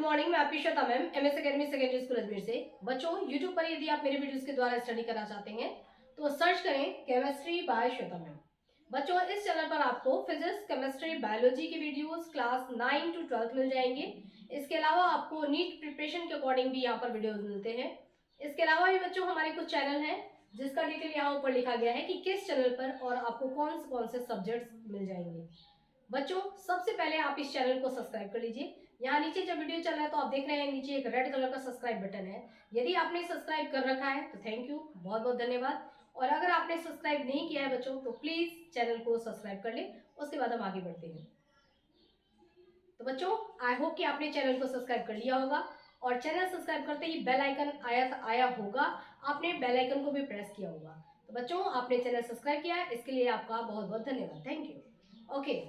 Morning, मैं आपकी Shweta ma'am, MS academy secondary school Ajmer से। बच्चों, यूट्यूब पर यदि आप मेरे वीडियोस के द्वारा स्टडी करना चाहते हैं तो सर्च करें केमिस्ट्री बाय श्वेता मैम। बच्चों, इस चैनल पर आपको फिजिक्स, केमिस्ट्री, बायोलॉजी की वीडियोस क्लास 9 to 12 मिल जाएंगे। इसके अलावा आपको नीट प्रिपरेशन के अकॉर्डिंग भी यहाँ पर वीडियोज मिलते हैं। इसके अलावा भी बच्चों हमारे कुछ चैनल हैं जिसका डिटेल यहाँ ऊपर लिखा गया है कि किस चैनल पर और आपको कौन से सब्जेक्ट्स मिल जाएंगे। बच्चों, सबसे पहले आप इस चैनल को सब्सक्राइब कर लीजिए। यहाँ नीचे जब वीडियो चल रहा है तो आप देख रहे हैं नीचे एक रेड कलर का सब्सक्राइब बटन है। यदि आपने सब्सक्राइब कर रखा है तो थैंक यू, बहुत बहुत धन्यवाद। और अगर आपने सब्सक्राइब नहीं किया है बच्चों तो प्लीज चैनल को सब्सक्राइब कर ले, उसके बाद हम आगे बढ़ते हैं। तो बच्चों, आई होप कि आपने चैनल को सब्सक्राइब कर लिया होगा और चैनल सब्सक्राइब करते ही बेल आइकन आया होगा, आपने बेल आइकन को भी प्रेस किया होगा। तो बच्चों, आपने चैनल सब्सक्राइब किया है, इसके लिए आपका बहुत बहुत धन्यवाद, थैंक यू। ओके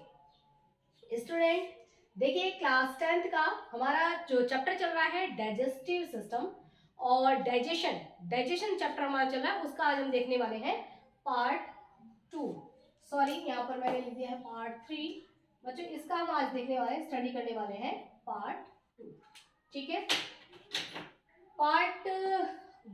स्टूडेंट, देखिए क्लास 10th का हमारा जो चैप्टर चल रहा है डाइजेस्टिव सिस्टम और डाइजेशन चैप्टर हमारा चल रहा है, उसका आज हम देखने वाले हैं पार्ट 2। सॉरी, यहाँ पर मैंने लिख दिया है पार्ट 3। बच्चों, इसका हम आज देखने वाले हैं, स्टडी करने वाले हैं पार्ट 2। ठीक है, पार्ट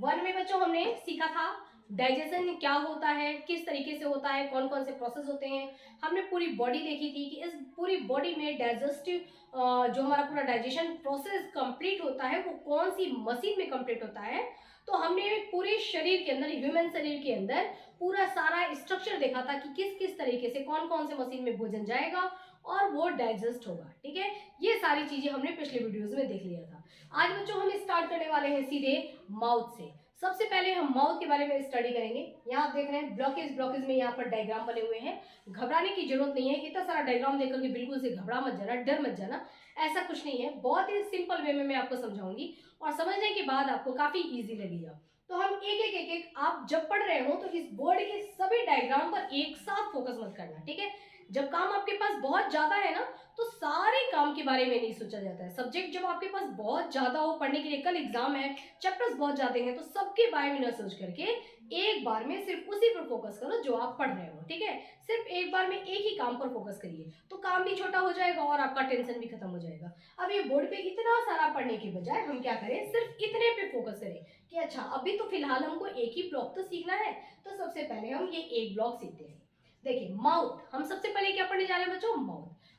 1 में बच्चों हमने सीखा था डाइजेशन क्या होता है, किस तरीके से होता है, कौन कौन से प्रोसेस होते हैं। हमने पूरी बॉडी देखी थी कि इस पूरी बॉडी में डाइजेस्टिव जो हमारा पूरा डाइजेशन प्रोसेस कंप्लीट होता है वो कौन सी मशीन में कंप्लीट होता है। तो हमने पूरे शरीर के अंदर, ह्यूमन शरीर के अंदर पूरा सारा स्ट्रक्चर देखा था कि किस किस तरीके से कौन से मशीन में भोजन जाएगा और वो डाइजेस्ट होगा। ठीक है, ये सारी चीजें हमने पिछले वीडियोस में देख लिया था। आज बच्चों हम स्टार्ट करने वाले हैं सीधे माउथ से। सबसे पहले हम माउथ के बारे में स्टडी करेंगे। यहाँ आप देख रहे हैं ब्लॉकेज में यहाँ पर डायग्राम बने हुए हैं। घबराने की जरूरत नहीं है, इतना सारा डायग्राम देख करके बिल्कुल से घबरा मत जाना, डर मत जाना, ऐसा कुछ नहीं है। बहुत ही सिंपल वे में मैं आपको समझाऊंगी और समझने के बाद आपको काफी ईजी लगेगा। तो हम एक आप जब पढ़ रहे हो तो इस बोर्ड के सभी डायग्राम पर एक साथ फोकस मत करना। ठीक है, जब काम आपके पास बहुत ज्यादा है ना तो सारे काम के बारे में नहीं सोचा जाता है। सब्जेक्ट जब आपके पास बहुत ज्यादा हो पढ़ने के लिए, कल एग्जाम है, चैप्टर्स बहुत ज्यादा हैं, तो सबके बारे में न सोच करके एक बार में सिर्फ उसी पर फोकस करो जो आप पढ़ रहे हो। ठीक है, सिर्फ एक बार में एक ही काम पर फोकस करिए तो काम भी छोटा हो जाएगा और आपका टेंशन भी खत्म हो जाएगा। अब ये बोर्ड पे इतना सारा पढ़ने के बजाय हम क्या करें, सिर्फ इतने पे फोकस करें कि अच्छा अभी तो फिलहाल हमको एक ही ब्लॉक तो सीखना है, तो सबसे पहले हम ये एक ब्लॉक सीखते हैं। देखिए माउथ, हम सबसे पहले क्या पढ़ने जा रहे हैं बच्चों,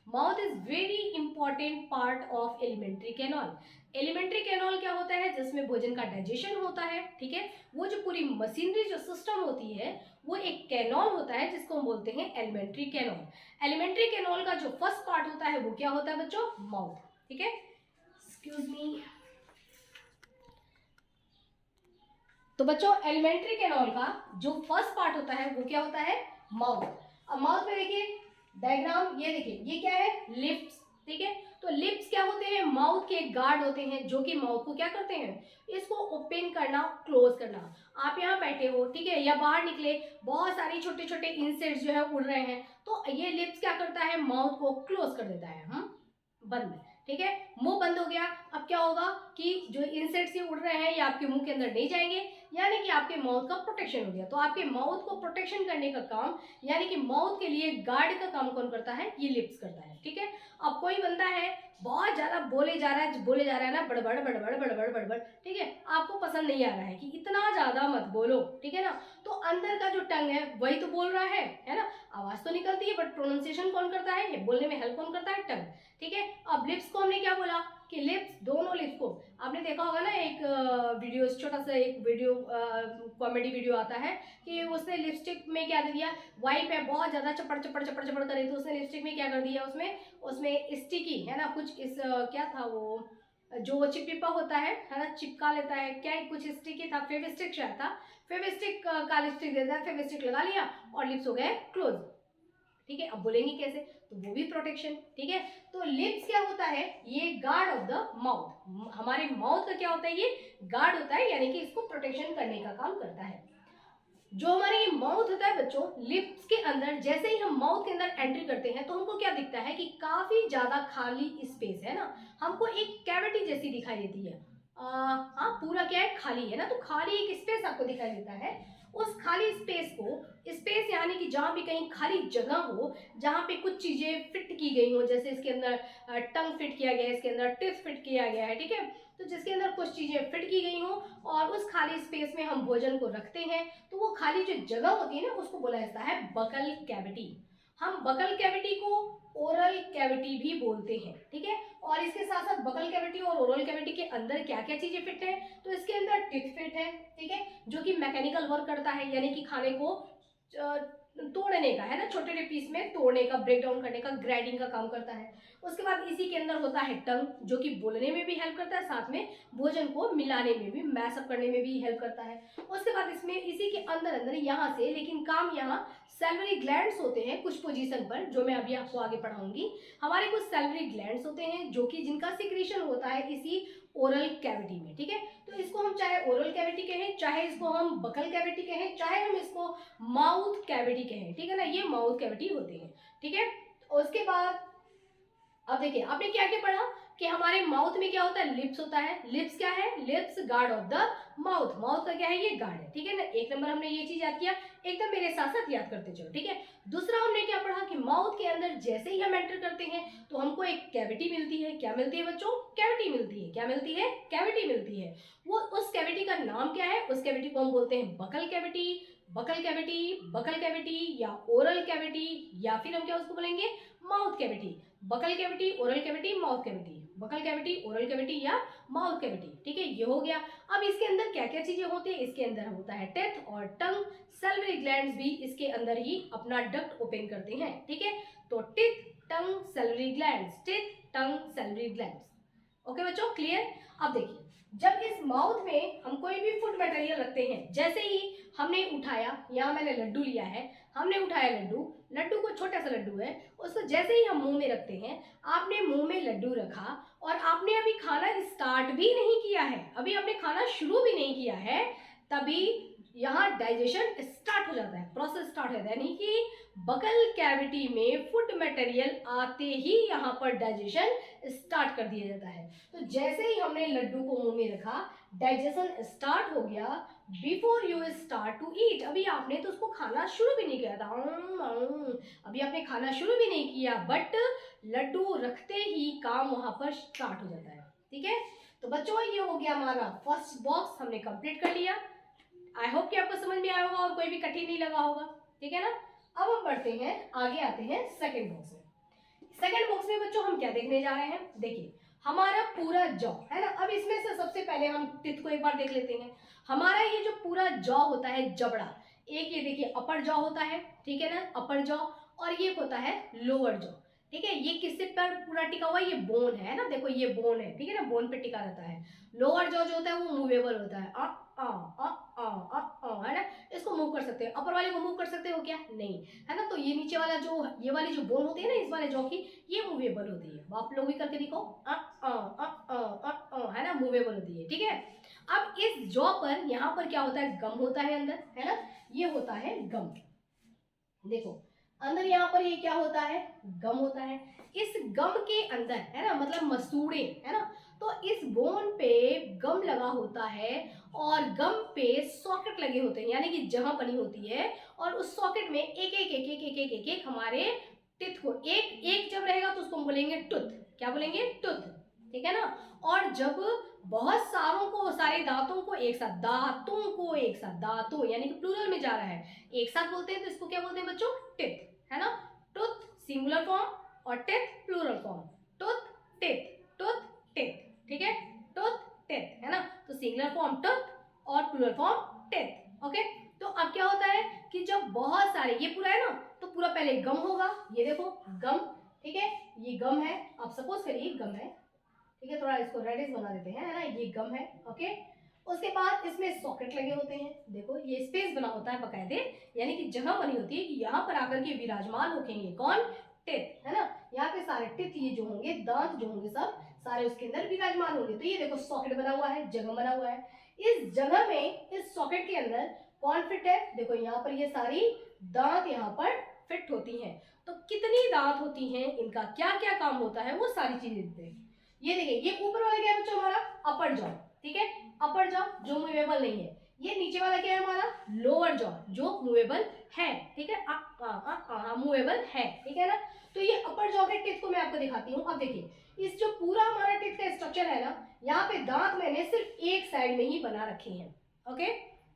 mouth is very important part of alimentary canal. Alimentary canal क्या होता है, जिसमें भोजन का डाइजेशन होता है। ठीक है, वो जो पूरी मशीनरी जो सिस्टम होती है वो एक कैनॉल होता है जिसको हम बोलते हैं एलिमेंट्री कैनॉल। एलिमेंट्री कैनॉल का जो फर्स्ट पार्ट होता है वो क्या होता है बच्चों, माउथ। ठीक है, एक्सक्यूज मी। तो बच्चों, एलिमेंट्री कैनॉल का जो फर्स्ट पार्ट होता है वो क्या होता है, माउथ। अब माउथ में देखिए डायग्राम, ये देखिए ये क्या है, लिप्स। ठीक है, तो लिप्स क्या होते हैं, माउथ के गार्ड होते हैं जो कि माउथ को क्या करते हैं, इसको ओपन करना, क्लोज करना। आप यहाँ बैठे हो, ठीक है, या बाहर निकले, बहुत सारी छोटे छोटे इंसेक्ट्स जो है उड़ रहे हैं, तो ये लिप्स क्या करता है, माउथ को क्लोज कर देता है, बंद। ठीक है, मुंह बंद हो गया। अब क्या होगा कि जो इंसेक्ट्स ये उड़ रहे हैं ये आपके मुंह के अंदर नहीं जाएंगे, यानी कि आपके माउथ का प्रोटेक्शन हो गया। तो आपके माउथ को प्रोटेक्शन करने का काम, यानी कि माउथ के लिए गार्ड का काम कौन करता है, ये लिप्स करता है। ठीक है, अब कोई बंदा है बहुत ज्यादा बोले जा रहा है ना, बड़बड़ बड़बड़ बड़बड़ बड़बड़, ठीक है, आपको पसंद नहीं आ रहा है कि इतना ज्यादा मत बोलो, ठीक है ना, तो अंदर का जो टंग है वही तो बोल रहा है ना, आवाज तो निकलती है बट प्रोनाउंसिएशन कौन करता है, ये बोलने में हेल्प कौन करता है, टंग। ठीक है, अब लिप्स को हमने क्या बोला कि लिप्स, दोनों लिप्स को, आपने देखा होगा ना एक वीडियो, छोटा सा एक वीडियो कॉमेडी वीडियो आता है कि उसने लिपस्टिक में क्या दे दिया, वाइप है बहुत ज्यादा चपड़ चपड़ चपड़ चपड़ करे, तो उसने लिपस्टिक में क्या कर दिया, उसमें स्टिकी है ना, कुछ इस क्या था वो जो चिपचिपा होता है ना, चिपका लेता है, क्या कुछ स्टिकी था, फेविस्टिक शायद था, फेविस्टिक का लिपस्टिक देता है, फेविस्टिक लगा लिया और लिप्स हो गए क्लोज। ठीक है, अब बोलेंगे कैसे, तो वो भी प्रोटेक्शन। ठीक है, तो लिप्स क्या होता है, ये गार्ड ऑफ द माउथ। हमारे माउथ का क्या होता है, ये गार्ड होता है, यानी कि इसको प्रोटेक्शन करने का काम करता है। जो हमारे ये माउथ होता है बच्चों, लिप्स के अंदर जैसे ही हम माउथ के अंदर एंट्री करते हैं तो हमको क्या दिखता है कि काफी ज्यादा खाली स्पेस है ना, हमको एक कैविटी जैसी दिखाई देती है। हाँ, पूरा क्या है, खाली है ना, तो खाली एक स्पेस आपको दिखाई देता है। उस खाली स्पेस को, स्पेस यानी कि जहाँ भी कहीं खाली जगह हो, जहाँ पे कुछ चीजें फिट की गई हो, जैसे इसके अंदर टंग फिट किया गया है, इसके अंदर टिथ फिट किया गया है, ठीक है। तो जिसके अंदर कुछ चीजें फिट की गई हो और उस खाली स्पेस में हम भोजन को रखते हैं, तो वो खाली जो जगह होती है ना, उसको बोला जाता है बकल कैविटी। हम बकल कैविटी को ओरल कैविटी भी बोलते हैं, ठीक है। और इसके साथ साथ बकल कैविटी और ओरल कैविटी के अंदर क्या क्या चीजें फिट है, तो इसके अंदर टिथ फिट है, ठीक है, जो कि मैकेनिकल वर्क करता है, यानी कि खाने को तोड़ने का है ना, छोटे छोटे पीस में तोड़ने का, ब्रेक डाउन करने का, ग्राइंडिंग का काम करता है। उसके बाद इसी के अंदर होता है टंग, जो कि बोलने में भी हेल्प करता है, साथ में भोजन को मिलाने में भी, मैशअप करने में भी हेल्प करता है। उसके बाद इसमें इसी के अंदर अंदर यहाँ से, लेकिन काम यहाँ सैलिवरी ग्लैंड्स होते हैं कुछ पोजीशन पर, जो मैं अभी आपको आगे पढ़ाऊंगी। हमारे कुछ सैलिवरी ग्लैंड्स होते हैं जो कि जिनका सिक्रीशन होता है इसी ओरल कैविटी में, ठीक है। तो इसको हम चाहे ओरल कैविटी कहें, चाहे इसको हम बकल कैविटी कहें, चाहे हम इसको माउथ कैविटी कहें, ठीक है ना, ये माउथ कैविटी होती है, ठीक है। उसके बाद अब देखिए आपने क्या क्या पढ़ा कि हमारे माउथ में क्या होता है, लिप्स होता है। लिप्स क्या है, lips guard of the mouth. Mouth का क्या है, ये गार्ड है, ठीक है ना। एक नंबर हमने ये चीज याद किया, एकदम मेरे साथ साथ याद करते चलो, ठीक है। दूसरा हमने क्या पढ़ा कि माउथ के अंदर जैसे ही हम एंटर करते हैं तो हमको एक कैविटी मिलती है। क्या मिलती है बच्चों, कैविटी मिलती है। क्या मिलती है, कैविटी मिलती है। वो उस कैविटी का नाम क्या है, उस कैविटी को हम बोलते हैं buccal cavity, buccal cavity, buccal cavity या ओरल कैविटी, या फिर हम क्या उसको बोलेंगे, mouth cavity. Buccal cavity, oral cavity, mouth cavity, buccal cavity, oral cavity या माउथ कैविटी, ठीक है, ये हो गया। अब इसके अंदर क्या क्या चीजें होती है, इसके अंदर होता है टेथ और टंग। सैलिवरी ग्लैंड्स भी इसके अंदर ही अपना डक्ट ओपन करते हैं, ठीक है। तो टिथ, टंग, सैलिवरी ग्लैंड्स, टिथ, टंग, सैलिवरी ग्लैंड्स। ओके बच्चों, क्लियर। अब देखिए, जब इस माउथ में हम कोई भी फूड मटेरियल रखते हैं, जैसे ही हमने उठाया, यहाँ मैंने लड्डू लिया है, हमने उठाया लड्डू, लड्डू को छोटा सा लड्डू है, उसको जैसे ही हम मुंह में रखते हैं, आपने मुंह में लड्डू रखा और आपने अभी खाना स्टार्ट भी नहीं किया है, अभी आपने खाना शुरू भी नहीं किया है, तभी यहाँ डाइजेशन स्टार्ट हो जाता है, प्रोसेस स्टार्ट हो जाता है, यानी कि बकल कैविटी में फूड मटेरियल आते ही यहाँ पर डाइजेशन स्टार्ट कर दिया जाता है। तो जैसे ही हमने लड्डू को मुंह में रखा, डाइजेशन स्टार्ट हो गया। Before you start to eat, अभी आपने तो उसको खाना शुरू भी नहीं किया था, अभी आपने खाना शुरू भी नहीं किया, बट लड्डू रखते ही काम वहां पर स्टार्ट हो जाता है, ठीक है। तो बच्चों ये हो गया हमारा फर्स्ट बॉक्स, हमने कंप्लीट कर लिया। आई होप कि आपको समझ में आया होगा और कोई भी कठिन नहीं लगा होगा, ठीक है ना। अब हम बढ़ते हैं आगे, आते हैं सेकंड बॉक्स में। सेकंड बॉक्स में बच्चों हम क्या देखने जा रहे हैं, देखिए हमारा पूरा जॉ है ना। अब इसमें से सबसे पहले हम टिथ को एक बार देख लेते हैं। हमारा ये जो पूरा जॉ होता है, जबड़ा, एक ये देखिए अपर जॉ होता है, ठीक है ना, अपर जॉ, और ये होता है लोअर जॉ, ठीक है। ये किससे पर पूरा टिका हुआ है, ये बोन है ना, देखो ये बोन है, ठीक है ना, बोन पे टिका रहता है। लोअर जॉ जो होता है वो मूवेबल होता है, है ना, इसको मूव कर सकते हैं। अपर वाले को मूव कर सकते हो क्या, नहीं, है ना। तो ये नीचे वाला जो, ये वाली जो बोन होती है ना, इस वाले जॉ की, ये मूवेबल होती है। आप लोग भी करके दिखाओ, है ना, मूवेबल होती है, ठीक है। अब इस जॉ पर यहाँ पर क्या होता है, गम होता है अंदर, है ना, ये होता है गम। देखो अंदर यहाँ पर ये क्या होता है, गम होता है। इस गम के अंदर, है ना, मतलब मसूड़े, है ना, तो इस बोन पे गम लगा होता है और गम पे सॉकेट लगे होते हैं, यानी कि जगह बनी होती है, और उस सॉकेट में एक एक एक एक एक एक एक एक हमारे टिथ को, एक एक जब रहेगा तो उसको हम बोलेंगे टूथ। क्या बोलेंगे, टूथ, ठीक है ना। और जब बहुत सारों को, सारे दांतों को एक साथ, दांतों को एक साथ, दांतों यानी कि प्लूरल में जा रहा है, एक साथ बोलते हैं, तो इसको क्या बोलते हैं बच्चों, टिथ, है ना। टूथ सिंगुलर फॉर्म और teeth plural form, tooth teeth, tooth teeth, ठीक है, टूथ टिथ, है ना। तो सिंगुलर फॉर्म टूथ और प्लूरल फॉर्म टिथ, ओके। तो अब क्या होता है कि जब बहुत सारे, ये पूरा है ना, तो पूरा पहले गम होगा, ये देखो गम, ठीक है, ये गम है, आप सपोज करिए गम है, ठीक है, थोड़ा इसको रेडिश बना देते हैं, है ना, ये गम है, ओके। उसके बाद इसमें सॉकेट लगे होते हैं, देखो ये स्पेस बना होता है बकायदे, यानी कि जगह बनी होती है कि यहाँ पर आकर के विराजमान होंगे कौन, टिथ, है ना। यहाँ पे सारे टिथ ये जो होंगे, दांत जो होंगे सब सारे उसके अंदर विराजमान होंगे। तो ये देखो सॉकेट बना हुआ है, जगह बना हुआ है। इस जगह में, इस सॉकेट के अंदर कौन फिट है, देखो यहाँ पर ये सारी दांत यहाँ पर फिट होती हैं। तो कितनी दांत होती हैं, इनका क्या क्या काम होता है, वो सारी चीजें देखते हैं। ये देखिए, ये ऊपर वाला क्या है बच्चों, हमारा अपर जॉ, ठीक है, अपर जॉ जो मूवेबल नहीं है। ये नीचे वाला क्या है हमारा लोअर जॉ, जो मूवेबल है, ठीक है, मूवेबल है, ठीक है ना। तो ये अपर जॉ के टीथ को मैं आपको दिखाती हूँ। अब देखिए इस जो पूरा हमारा टीथ का स्ट्रक्चर है ना, यहाँ पे दांत मैंने सिर्फ एक साइड में ही बना रखे हैं। ओके,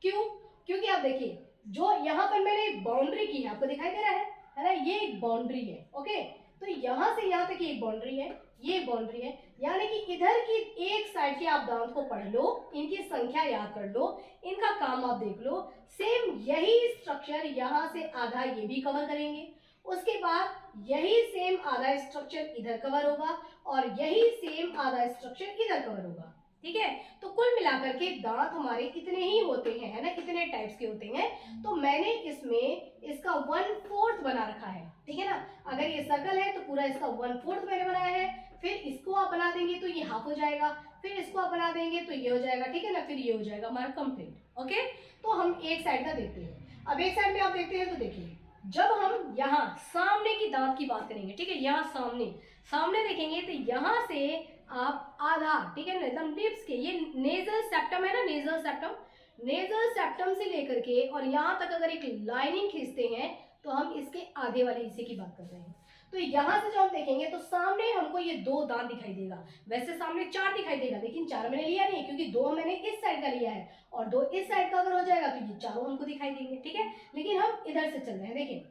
क्यों? क्योंकि आप देखिए जो यहाँ पर मैंने बाउंड्री की है, आपको दिखाई दे रहा है ना, ये एक बाउंड्री है। ओके, तो यहाँ से यहाँ तक एक बाउंड्री है, ये बाउंड्री है, यानी कि इधर की एक साइड के आप दांत को पढ़ लो, इनकी संख्या याद कर लो, इनका काम आप देख लो। सेम यही स्ट्रक्चर यहाँ से आधा ये भी कवर करेंगे, उसके बाद यही सेम आधा स्ट्रक्चर इधर कवर होगा और यही सेम आधा स्ट्रक्चर इधर कवर होगा, ठीक है। तो कुल मिलाकर के दांत हमारे इतने ही होते हैं, है ना, इतने टाइप्स के होते हैं। तो मैंने इसमें इसका 1/4 बना रखा है, ठीक है ना। अगर ये सर्कल है तो पूरा इसका 1/4 मैंने बनाया है। फिर इसको आप बना देंगे तो ये हाफ हो जाएगा, फिर इसको आप बना देंगे तो ये हो जाएगा, ठीक है ना, फिर ये हो जाएगा हमारा कंप्लीट। ओके, तो हम एक साइड का देखते हैं। अब एक साइड में आप देखते हैं तो देखिए जब हम यहाँ सामने की दांत की बात करेंगे, ठीक है, यहाँ सामने सामने देखेंगे तो यहाँ से आप आधा, ठीक है ना, एकदम टिप्स के, ये नेजल सेप्टम है ना, नेजल सेप्टम, नेजल सेप्टम से लेकर के और यहाँ तक अगर एक लाइनिंग खींचते हैं तो हम इसके आधे वाले हिस्से की बात कर रहे हैं। तो यहाँ से जो हम देखेंगे तो सामने हमको ये 2 दांत दिखाई देगा। वैसे सामने 4 दिखाई देगा, लेकिन 4 मैंने लिया नहीं क्योंकि 2 मैंने इस साइड का लिया है और 2 इस साइड का अगर हो जाएगा तो ये चारों हमको दिखाई देंगे, ठीक है। लेकिन हम इधर से चल रहे हैं, देखिए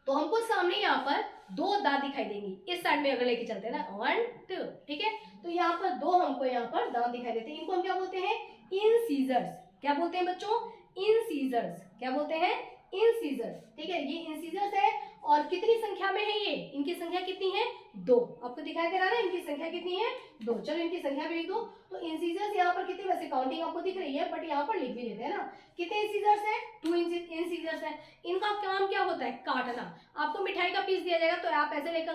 तो हमको सामने यहाँ पर 2 दांत दिखाई देंगे। इस साइड में अगर लेके चलते हैं ना 1 2, ठीक है, तो यहाँ पर 2 हमको यहाँ पर दांत दिखाई देते हैं। इनको हम क्या बोलते हैं? इंसीजर्स। क्या बोलते हैं बच्चों? इंसीजर्स। क्या बोलते हैं? इंसीजर्स, ठीक है। ये इंसीजर्स है और कितनी संख्या में है ये? इनकी संख्या कितनी है? 2। आपको दिखाई दे रहा है ना, इनकी संख्या कितनी है? 2। चलो इनकी संख्या भी लिख दो। तो इंसीजर्स यहाँ पर कितनी, वैसे काउंटिंग आपको दिख रही है बट यहाँ पर लिख भी लेते हैं ना। कितने इंसीजर्स है? 2 इंसीजर्स है। इनका काम क्या होता है? काटना। आपको मिठाई का पीस दिया जाएगा तो आप ऐसे लेकर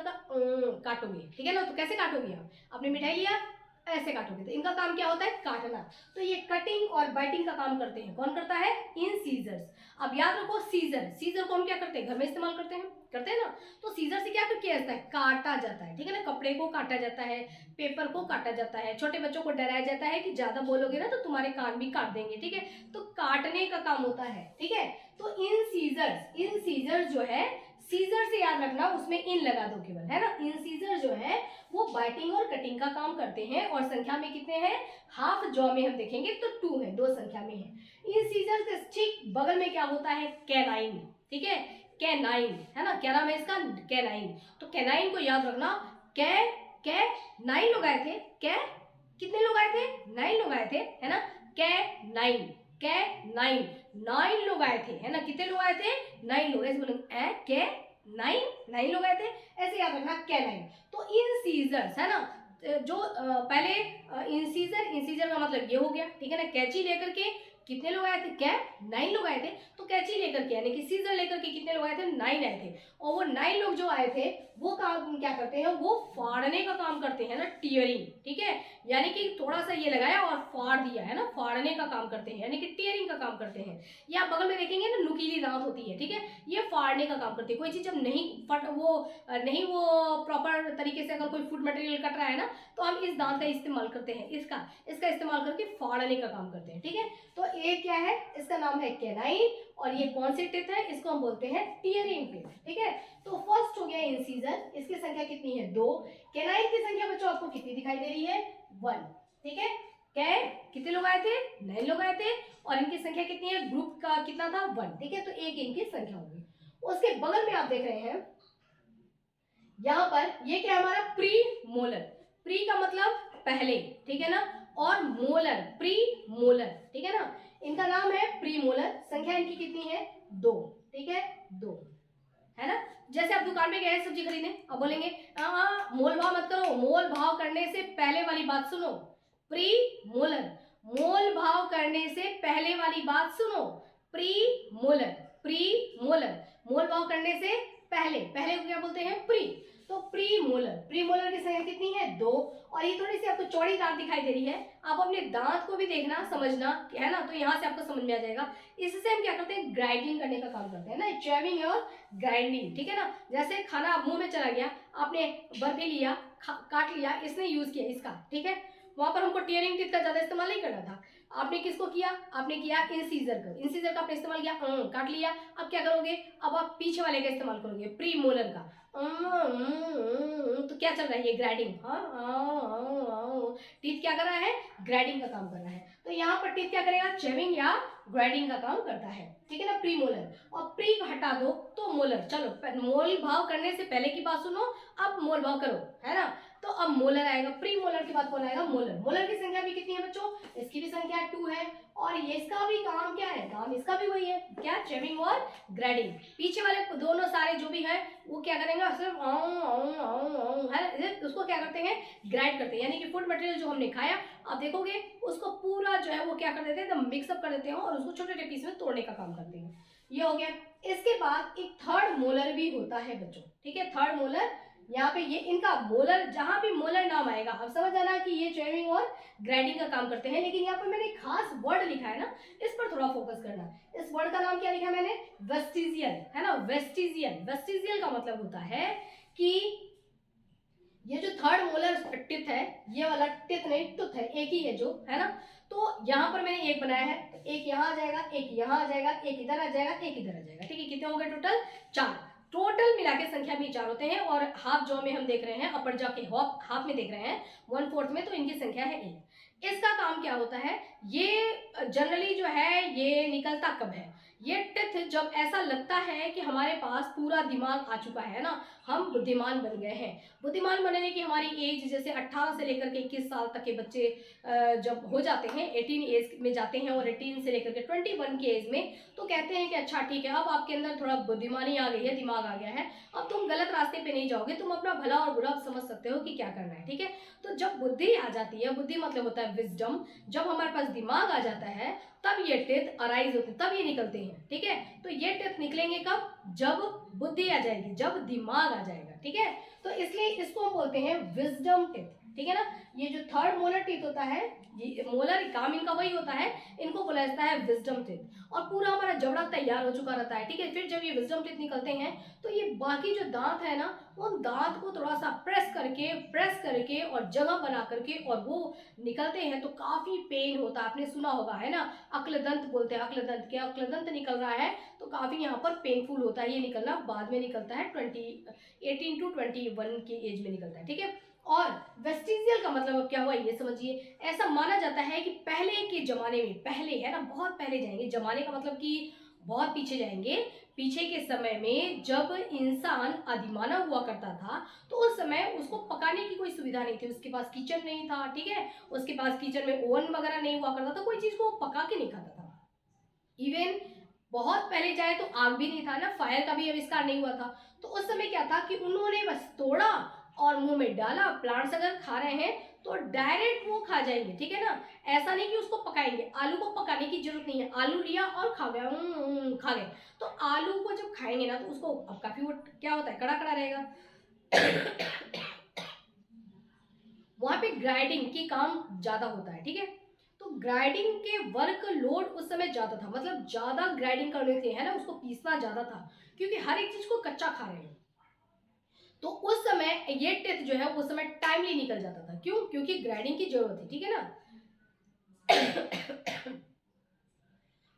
काटोगे, ठीक है ना। तो कैसे काटोगे? आप आपने मिठाई लिया, ऐसे काटोगे। तो इनका काम क्या होता है? काटना। तो ये कटिंग और बाइटिंग का काम करते हैं। कौन करता है? इंसीजर्स। अब याद रखो सीजर, सीजर को हम क्या करते हैं? घर में इस्तेमाल करते हैं ना। तो सीजर से क्या किया जाता है? काटा जाता है, ठीक है ना। कपड़े को काटा जाता है, पेपर को काटा जाता है, छोटे बच्चों को डराया जाता है कि ज्यादा बोलोगे ना तो तुम्हारे कान भी काट देंगे, ठीक है। तो काटने का काम होता है, ठीक है। तो इंसीजर्स जो है, सीजर से याद रखना, उसमें इन लगा दो केवल, है ना। इंसीजर जो है वो बाइटिंग और कटिंग का काम करते हैं और संख्या में कितने हैं? हाफ जॉ में हम देखेंगे तो 2 है, 2 संख्या में है। इंसीजर के ठीक बगल में क्या होता है? कैनाइन, ठीक है, कैनाइन, है ना। क्या नाम है इसका? कैनाइन। तो कैनाइन को याद रखना। कै 9 लोग आए थे, कै कितने लोग आए थे? 9 लोग आए थे, है ना। कैनाइन, कैनाइन 9 लोग आए थे, है ना। कितने लोग आए थे? 9 लोग। ऐसे बोलेंगे कै 9 लोग आए थे, ऐसे याद रखना कैनाइन। तो इंसीजर्स, है ना, जो पहले इंसीजर का मतलब ये हो गया, ठीक है ना। कैंची लेकर के कितने लोग आए थे? क्या 9 लोग आए थे। तो कैंची लेकर के यानी कि सीजर लेकर के कितने लोग आए थे? 9 आए थे। और वो 9 लोग जो आए थे वो काम क्या करते हैं? वो फाड़ने का काम करते हैं ना, टीयरिंग, ठीक है। यानी कि थोड़ा सा ये लगाया और फाड़ दिया, है ना, फाड़ने का काम करते हैं, यानी कि टीयरिंग का काम करते हैं। ये आप बगल में देखेंगे ना, नुकीली दांत होती है, ठीक है, ये फाड़ने का काम करती है। कोई चीज जब नहीं वो प्रॉपर तरीके से अगर कोई फूड मटेरियल कट रहा है ना, तो हम इस दांत का इस्तेमाल करते हैं, इसका इस्तेमाल करके फाड़ने का काम करते हैं, ठीक है। तो एक क्या है? इसका नाम है कैनाइन और ये कौन से टीथ है? इसको हम बोलते हैं टीयरिंग टीथ, ठीक है। तो फर्स्ट हो गया इंसीजर, इसकी संख्या कितनी है? 2। कैनाइन की संख्या बच्चों आपको कितनी दिखाई दे रही है? 1, ठीक है। कै कितने लोग आए थे? 9 लोग आए थे और इनकी संख्या कितनी है? ग्रुप का कितना था? 1, ठीक है। तो एक इनकी संख्या होगी। उसके बगल में आप देख रहे हैं यहाँ पर ये क्या हमारा? Pre molar. प्री का मतलब पहले, ठीक है ना, और मोलर, प्री मोलर, ठीक है ना। इनका नाम है प्री मोलर। संख्या इनकी कितनी है? 2, ठीक है, 2, है ना। जैसे आप दुकान में गए हैं सब्जी खरीदने, अब बोलेंगे मोल भाव मत करो, मोल भाव करने से पहले वाली बात सुनो। प्री मोलर, मोल भाव करने से पहले वाली बात सुनो। प्री मोलर, प्री मोलर, मोल भाव करने से पहले को क्या बोलते हैं? प्री। तो प्री मोलर की संख्या कितनी है? 2। और ये थोड़ी सी आपको चौड़ी दांत दिखाई दे रही है, आप अपने दांत को भी देखना, समझना, है ना। तो यहाँ से आपको समझ में आ जाएगा। इससे हम क्या करते हैं? ग्राइंडिंग करने का काम करते हैं ना, चॉपिंग और ग्राइंडिंग, ठीक है ना। जैसे खाना आप मुंह में चला गया, आपने बर्फी लिया, काट लिया, इसने यूज किया इसका, ठीक है। वहां पर हमको टीयरिंग टीथ का ज्यादा इस्तेमाल नहीं करना था। आपने किसको किया, आपने किया इंसीजर को, इंसीजर का आपने इस्तेमाल किया, काट लिया। अब क्या करोगे, अब आप पीछे वाले का इस्तेमाल करोगे, प्री मोलर का। तो क्या चल रहा है, ये ग्राइडिंग, टीथ क्या कर रहा है, ग्राइडिंग का काम कर रहा है। तो यहाँ पर टीथ क्या करेगा, चेविंग या ग्राइडिंग का काम करता है, ठीक है ना, प्री मोलर। और प्री हटा दो तो मोलर। चलो मोल भाव करने से पहले की बात सुनो, अब मोल भाव करो, है ना। तो अब मोलर आएगा, प्री मोलर के बाद कौन आएगा, मोलर। मोलर की संख्या भी कितनी है बच्चों, इसकी भी संख्या 2 है, और ये इसका भी काम क्या है, काम इसका भी वही है, क्या, चेविंग और ग्राइडिंग। पीछे वाले दोनों सारे जो भी है वो क्या करेंगे, सिर्फ है, उसको क्या करते हैं, ग्राइंड करते हैं, यानी कि फूड मटेरियल जो हमने खाया, आप देखोगे उसको पूरा जो है वो क्या कर देते हैं, एकदम मिक्सअप कर देते हैं और उसको छोटे छोटे पीस में तोड़ने का काम करते हैं। ये हो गया। इसके बाद एक थर्ड मोलर भी होता है बच्चों, ठीक है, थर्ड मोलर। यहाँ पे ये इनका मोलर, जहां भी मोलर नाम आएगा अब समझ आना कि ये चेविंग और ग्राइंडिंग का काम करते हैं। लेकिन यहाँ पर मैंने खास वर्ड लिखा है ना, इस पर थोड़ा फोकस करना। इस वर्ड का नाम क्या लिखा है मैंने, वेस्टिजियल, है ना, वेस्टिजियल। वेस्टिजियल का मतलब होता है कि ये जो थर्ड मोलर टिथ है, ये वाला टिथ नहीं, टुथ है, एक ही है जो, है ना। तो यहाँ पर मैंने एक बनाया है, तो एक यहाँ आ जाएगा, एक यहाँ आ जाएगा, एक इधर आ जाएगा, एक इधर आ जाएगा, ठीक है। कितने हो गए टोटल, 4। टोटल मिला के संख्या में 4 होते हैं। और हाफ जॉ में हम देख रहे हैं, अपर जॉ के हाफ में देख रहे हैं 1/4 में, तो इनकी संख्या है 1। इसका काम क्या होता है, ये जनरली जो है ये निकलता कब है, ये टिथ जब ऐसा लगता है कि हमारे पास पूरा दिमाग आ चुका है ना, हम बुद्धिमान बन गए हैं। बुद्धिमान बनने की हमारी एज जैसे 18 से लेकर के 21 साल तक के बच्चे जब हो जाते हैं, 18 एज में जाते हैं, और 18 से लेकर के 21 की एज में, तो कहते हैं कि अच्छा ठीक है, अब आपके अंदर थोड़ा बुद्धिमानी आ गई है, दिमाग आ गया है, अब तुम गलत रास्ते पे नहीं जाओगे, तुम अपना भला और बुरा समझ सकते हो कि क्या करना है, ठीक है। तो जब बुद्धि आ जाती है, बुद्धि मतलब होता है विजडम, जब हमारे पास दिमाग आ जाता है तब ये टिथ अराइज होते हैं, तब ये निकलते हैं, ठीक है। तो ये टिथ निकलेंगे कब, जब बुद्धि आ जाएगी, जब दिमाग आ जाएगा, ठीक है। तो इसलिए इसको हम बोलते हैं विजडम टिथ, ठीक है ना। ये जो थर्ड मोलर टीथ होता है, ये मोलर काम इनका वही होता है, इनको बोला जाता है विजडम टीथ। और पूरा हमारा जबड़ा तैयार हो चुका रहता है, ठीक है। फिर जब ये विजडम टीथ निकलते हैं तो ये बाकी जो दांत है ना, उन दांत को थोड़ा सा प्रेस करके और जगह बना करके और वो निकलते हैं, तो काफी पेन होता है, आपने सुना होगा, है ना, अक्लदंत बोलते हैं, अक्लदंत, क्या अक्लदंत निकल रहा है, तो काफी यहाँ पर पेनफुल होता है। ये निकलना बाद में निकलता है, 18 to 21 की एज में निकलता है, ठीक है। और वेस्टिजियल का मतलब अब क्या हुआ ये समझिए। ऐसा माना जाता है कि पहले के जमाने में, पहले है ना, बहुत पहले जाएंगे, जमाने का मतलब कि बहुत पीछे जाएंगे, पीछे के समय में जब इंसान आदिमानव हुआ करता था, तो उस समय उसको पकाने की कोई सुविधा नहीं थी, उसके पास किचन नहीं था, ठीक है, उसके पास किचन में ओवन वगैरह नहीं हुआ करता था, कोई चीज को पका के नहीं खाता था। इवन बहुत पहले जाए तो आग भी नहीं था ना, फायर का भी आविष्कार नहीं हुआ था। तो उस समय क्या था कि उन्होंने बस तोड़ा और मुंह में डाला। प्लांट्स अगर खा रहे हैं तो डायरेक्ट वो खा जाएंगे, ठीक है ना, ऐसा नहीं कि उसको पकाएंगे। आलू को पकाने की जरूरत नहीं है, आलू लिया और खा गया, खा गए। तो आलू को जब खाएंगे ना तो उसको अब काफी वो क्या होता है, कड़ा कड़ा रहेगा। वहां पे ग्राइंडिंग की काम ज्यादा होता है, ठीक है। तो ग्राइंडिंग के वर्क लोड उस समय ज्यादा था, मतलब ज्यादा ग्राइंडिंग करने के, है ना, उसको पीसना ज्यादा था, क्योंकि हर एक चीज को कच्चा खा रहे हैं। तो उस समय ये टिथ जो है उस समय टाइमली निकल जाता था, क्यों, क्योंकि ग्राइंडिंग की जरूरत थी, ठीक है ना।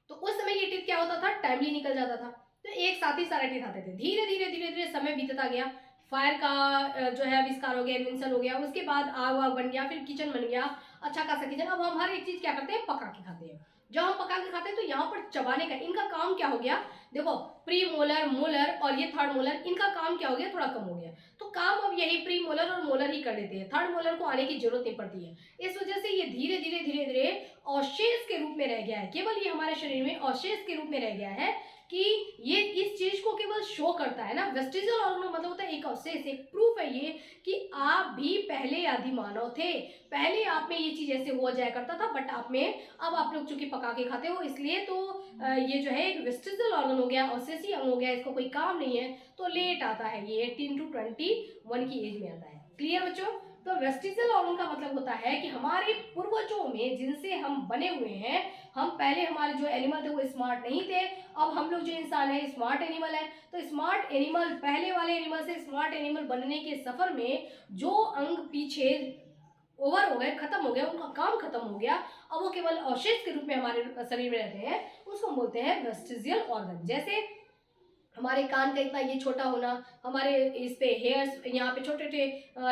तो उस समय ये टिथ क्या होता था, टाइमली निकल जाता था। तो एक साथ ही सारे टिथ आते थे। धीरे धीरे धीरे धीरे समय बीतता गया, फायर का जो है आविष्कार हो गया, इन्वेंशन हो गया, उसके बाद आग वाग बन गया, फिर किचन बन गया, अच्छा खासा किचन। अब हम हर एक चीज क्या करते हैं, पका के खाते हैं। जब हम पका के खाते हैं तो यहाँ पर चबाने का इनका काम क्या हो गया, देखो, प्री मोलर, मोलर और ये थर्ड मोलर, इनका काम क्या हो गया, थोड़ा कम हो गया। तो काम अब यही प्री मोलर और मोलर ही कर देते हैं, थर्ड मोलर को आने की जरूरत नहीं पड़ती है। इस वजह से ये धीरे धीरे धीरे धीरे अवशेष के रूप में रह गया है, केवल ये हमारे शरीर में अवशेष के रूप में रह गया है, कि ये इस चीज को केवल शो करता है ना। वेस्टिजियल ऑर्गन मतलब होता है एक अवशेष, एक प्रूफ है ये कि आप भी पहले आदि मानव थे, पहले आप में ये चीज ऐसे हो जाया करता था, बट आप में अब आप लोग चूंकि पका के खाते हो, इसलिए तो ये जो है एक वेस्टिजियल ऑर्गन हो गया, अवशेषी अंग हो गया, इसको कोई काम नहीं है, तो लेट आता है, ये 18 to 21 की एज में आता है। क्लियर बच्चों। तो वेस्टिजियल ऑर्गन का मतलब होता है कि हमारे पूर्वजों में जिनसे हम बने हुए हैं, हम पहले हमारे जो एनिमल थे वो स्मार्ट नहीं थे, अब हम लोग जो इंसान है स्मार्ट एनिमल है। तो स्मार्ट एनिमल, पहले वाले एनिमल से स्मार्ट एनिमल बनने के सफर में जो अंग पीछे ओवर हो गए, खत्म हो गए, उनका काम खत्म हो गया, अब वो केवल अवशेष के रूप में हमारे शरीर में रहते हैं, उसको हम बोलते हैं वेस्टिजियल ऑर्गन। जैसे हमारे कान का इतना ये छोटा होना, हमारे इस पे हेयर्स, यहाँ पे छोटे छोटे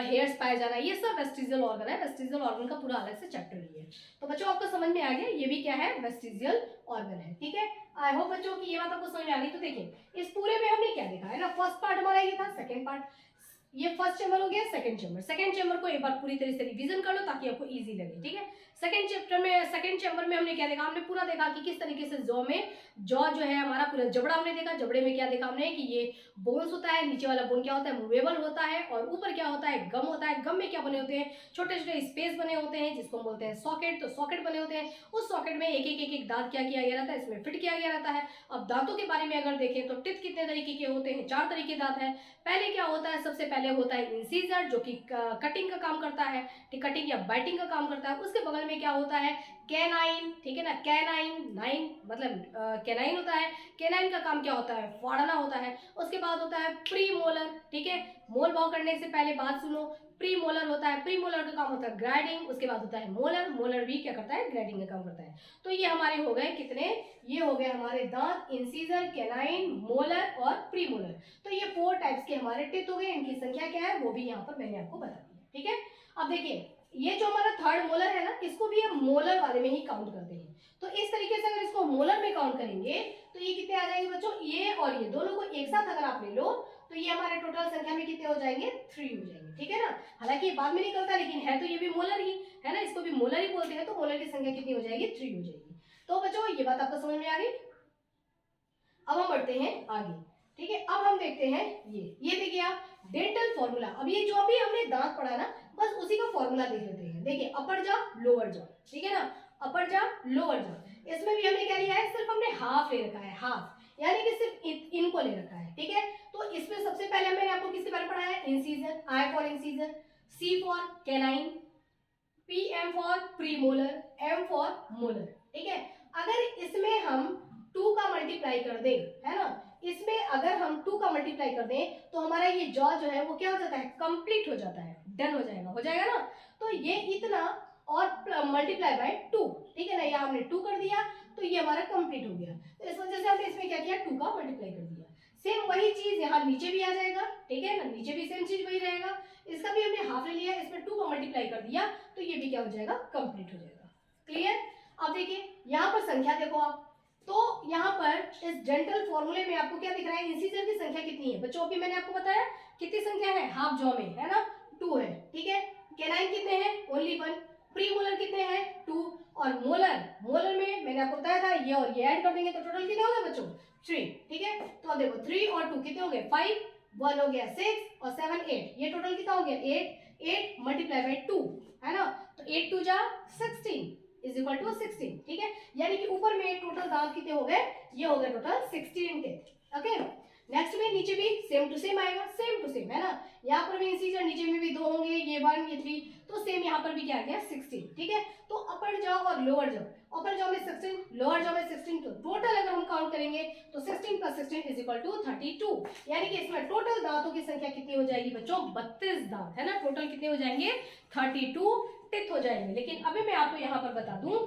हेयर्स पाए जाना, ये सब वेस्टिजियल ऑर्गन है। वेस्टिजियल ऑर्गन का पूरा अलग से चैप्टर ही है। तो बच्चों आपको समझ में आ गया ये भी क्या है, वेस्टिजियल ऑर्गन है। ठीक है, आई होप बच्चों की ये बात आपको समझ में आ गई। तो देखिए इस पूरे में हमने क्या देखा है ना, फर्स्ट पार्ट हमारा ये था, सेकेंड पार्ट, ये फर्स्ट चैम्बर हो गया, सेकंड चैम्बर। सेकंड चैम्बर को एक बार पूरी तरह से रिवीजन कर लो ताकि आपको इजी लगे। ठीक है, सेकंड चैप्टर में, सेकंड चैम्बर में हमने क्या देखा, हमने पूरा देखा कि किस तरीके से जॉ में, जॉ जो है हमारा पूरा जबड़ा हमने देखा। जबड़े में क्या देखा हमने कि ये बोन्स होता है, नीचे वाला बोन क्या होता है, मूवेबल होता है, और ऊपर क्या होता है, गम होता है। गम में क्या बने होते हैं, छोटे छोटे स्पेस बने होते हैं जिसको हम बोलते हैं सॉकेट। तो सॉकेट बने होते हैं, उस सॉकेट में एक एक दांत क्या किया गया रहता है, इसमें फिट किया गया रहता है। अब दांतों के बारे में अगर देखें तो टिथ कितने तरीके के होते हैं, 4 तरीके दांत है। पहले क्या होता है, सबसे पहले होता है इंसीजर जो कि कटिंग का काम करता है, कटिंग या बाइटिंग का काम करता है। उसके बगल में क्या होता है, कैनाइन। ठीक है ना, कैनाइन, नाइन मतलब कैनाइन होता है। कैनाइन का काम क्या होता है, फाड़ना होता है। उसके बाद होता है प्री मोलर। ठीक है, मोल भाव करने से पहले बात सुनो, प्री मोलर होता है, प्री मोलर का काम होता है ग्राइडिंग। उसके बाद होता है मोलर, मोलर भी क्या करता है, ग्राइडिंग का काम करता है। तो ये हमारे हो गए कितने, ये हो गए हमारे दांत, इंसीजर, कैनाइन, मोलर और प्री मोलर। तो ये 4 टाइप्स के हमारे टिथ हो गए। इनकी संख्या क्या है वो भी यहाँ पर मैंने आपको बता दी है। ठीक है, अब देखिए ये जो हमारा थर्ड मोलर है ना, इसको भी हम मोलर वाले में ही काउंट करते हैं। तो इस तरीके से अगर इसको मोलर में काउंट करेंगे तो ये कितने आ जाएंगे बच्चों, ये और ये दोनों को एक साथ अगर आप ले लो तो ये हमारे टोटल संख्या में कितने हो जाएंगे, 3 हो जाएंगे। ठीक है ना, हालांकि ये बाद में निकलता है लेकिन है तो ये भी मोलर ही है ना, इसको भी मोलर ही बोलते हैं। तो मोलर की संख्या कितनी हो जाएगी, 3 हो जाएगी। तो बच्चों ये बात आपको समझ में आ गई। अब हम बढ़ते हैं आगे। ठीक है, अब हम देखते हैं ये देखिए आप, डेंटल फॉर्मूला। अब ये जो भी हमने दांत पढ़ा ना, बस उसी का फॉर्मूला देख लेते हैं। देखिए अपर जॉ, लोअर जॉ। ठीक है ना, अपर जॉ, लोअर जॉ, इसमें भी हमने क्या लिया है, सिर्फ हमने हाफ ले रखा है, हाफ, यानी कि सिर्फ इनको ले रखा है। ठीक है, तो इसमें सबसे पहले मैंने आपको किसके बारे में पढ़ा है, incisor, I for incisor, C for canine, P M for premolar, M for molar. ठीक है, अगर इसमें हम 2 का मल्टीप्लाई कर दें, है ना, इसमें अगर हम 2 का मल्टीप्लाई कर दें तो हमारा ये जॉ जो है वो क्या हो जाता है, कंप्लीट हो जाता है, डन हो जाएगा ना। तो ये इतना और मल्टीप्लाई बाय 2। ठीक है ना, यहाँ हमने 2 कर दिया तो ये हमारा कंप्लीट हो गया। तो इस वजह से हमने इसमें क्या किया, 2 का मल्टीप्लाई कर दिया। सेम वही चीज यहाँ नीचे भी आ जाएगा। ठीक है ना, नीचे भी सेम चीज वही रहेगा। इसका भी हमने हाफ ले लिया, इसमें 2 का मल्टीप्लाई कर दिया तो ये भी क्या हो जाएगा, कंप्लीट हो जाएगा। क्लियर। अब देखिए यहाँ पर संख्या देखो आप, तो यहाँ पर इस डेंटल फॉर्मूले में आपको क्या दिख रहा है, इंसीजर की संख्या कितनी है बच्चों, अभी मैंने आपको बताया कितनी संख्या है, हाफ जॉ में, है ना, 2 है। ठीक है, कैनाइन कितने हैं, ओनली 1, प्री मोलर कितने हैं, 2, और मोलर, मोलर में मैंने आपको बताया था ये और ये ऐड कर देंगे तो टोटल कितने हो गए बच्चों, 3। ठीक है, तो अब देखो 3 और 2 कितने हो गए, 5, 1 हो गया 6 और 7 8, ये टोटल कितना हो गया 8 मल्टीप्लाई बाय 2, है ना, तो 8 2 जा 16 इज इक्वल टू 16। ठीक है, यानी कि ऊपर में टोटल दांत कितने हो गए, ये हो गए टोटल 16 टीथ। ओके, नेक्स्ट में नीचे भी सेम टू सेम आएगा, सेम टू सेम, है ना, यहाँ पर भी इंसीजर, नीचे में भी 2 होंगे, ये 1 ये 3, तो सेम यहाँ पर भी क्या आ गया 16। ठीक है, तो अपर जॉ और लोअर जॉ, अपर जॉ में 16, लोअर जॉ में 16, तो टोटल अगर हम काउंट करेंगे तो 16 + 16 इज इक्वल टू 32, यानी कि इसमें टोटल दांतों की संख्या कितनी हो जाएगी बच्चों, 32 दांत, है ना, टोटल कितने हो जाएंगे, 32 टिथ हो जाएंगे। लेकिन अभी मैं आपको यहाँ पर बता दूं